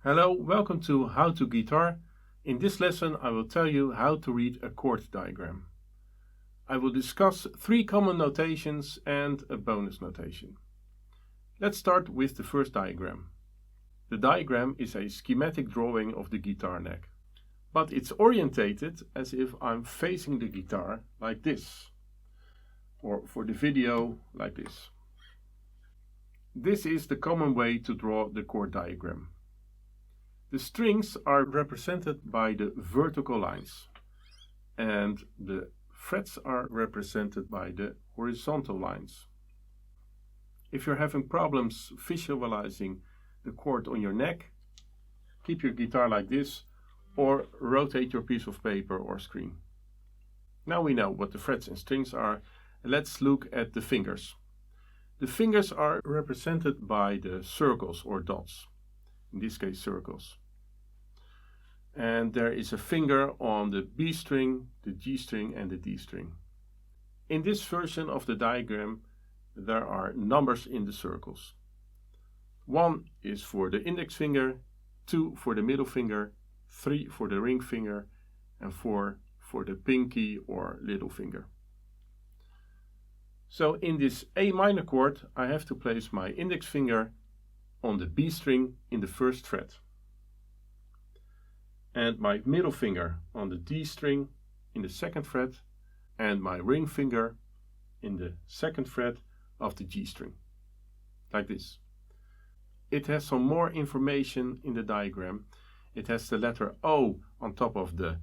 Hello, welcome to How to Guitar. In this lesson I will tell you how to read a chord diagram. I will discuss 3 common notations and a bonus notation. Let's start with the first diagram. The diagram is a schematic drawing of the guitar neck, but it's orientated as if I'm facing the guitar like this, or for the video like this. This is the common way to draw the chord diagram. The strings are represented by the vertical lines and the frets are represented by the horizontal lines. If you're having problems visualizing the chord on your neck, keep your guitar like this or rotate your piece of paper or screen. Now we know what the frets and strings are. Let's look at the fingers. The fingers are represented by the circles or dots. In this case circles. And there is a finger on the B string, the G string and the D string. In this version of the diagram there are numbers in the circles. 1 is for the index finger, 2 for the middle finger, 3 for the ring finger and 4 for the pinky or little finger. So in this A minor chord I have to place my index finger on the B string in the first fret and my middle finger on the D string in the second fret and my ring finger in the second fret of the G string, like this. It has some more information in the diagram. It has the letter O on top of the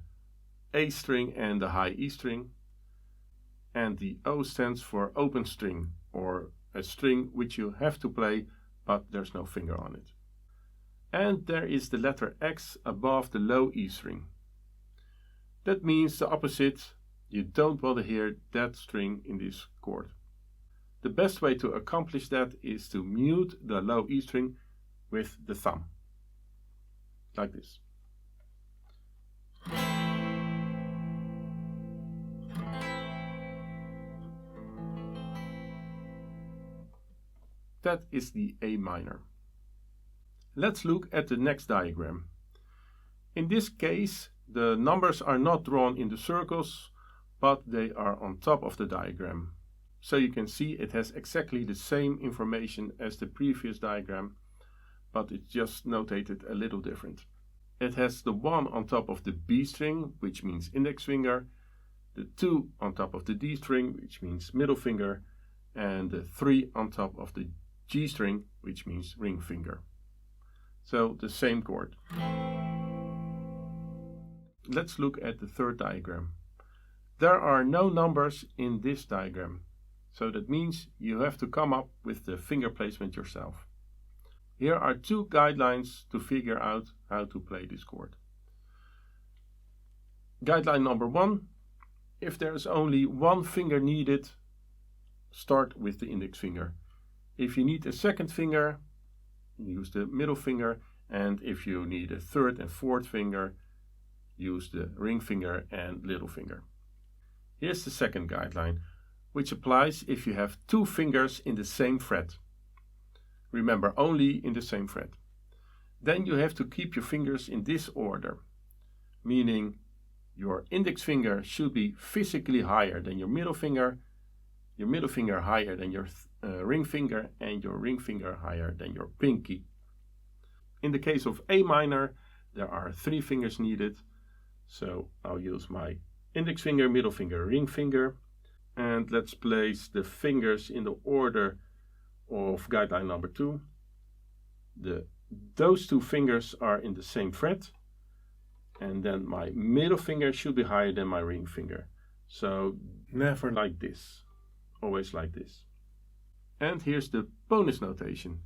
A string and the high E string, and the O stands for open string, or a string which you have to play but there's no finger on it. And there is the letter X above the low E string. That means the opposite. You don't want to hear that string in this chord. The best way to accomplish that is to mute the low E string with the thumb, like this. That is the A minor. Let's look at the next diagram. In this case, the numbers are not drawn in the circles, but they are on top of the diagram. So you can see it has exactly the same information as the previous diagram, but it's just notated a little different. It has the 1 on top of the B string, which means index finger, the 2 on top of the D string, which means middle finger, and the 3 on top of the G string, which means ring finger. So the same chord. Let's look at the third diagram. There are no numbers in this diagram, so that means you have to come up with the finger placement yourself. Here are 2 guidelines to figure out how to play this chord. Guideline number 1: if there is only 1 finger needed, start with the index finger. If you need a second finger, use the middle finger, and if you need a third and fourth finger, use the ring finger and little finger. Here's the second guideline, which applies if you have 2 fingers in the same fret. Remember, only in the same fret. Then you have to keep your fingers in this order, meaning your index finger should be physically higher than your middle finger higher than your ring finger, and your ring finger higher than your pinky. In the case of A minor, there are 3 fingers needed, so I'll use my index finger, middle finger, ring finger, and let's place the fingers in the order of guideline number 2. Those 2 fingers are in the same fret, and then my middle finger should be higher than my ring finger. So never like this, always like this. And here's the bonus notation.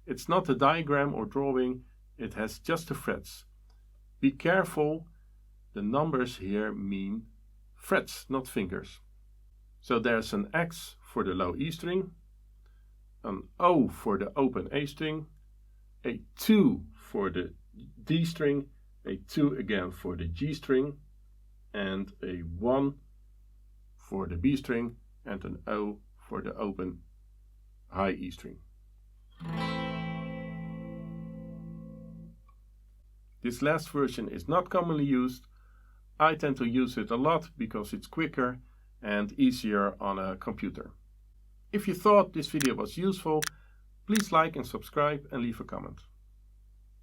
It's not a diagram or drawing, it has just the frets. Be careful, the numbers here mean frets, not fingers. So there's an X for the low E string, an O for the open A string, a 2 for the D string, a 2 again for the G string, and a 1 for the B string, and an O for the open high E string. This last version is not commonly used. I tend to use it a lot because it's quicker and easier on a computer. If you thought this video was useful, please like and subscribe and leave a comment.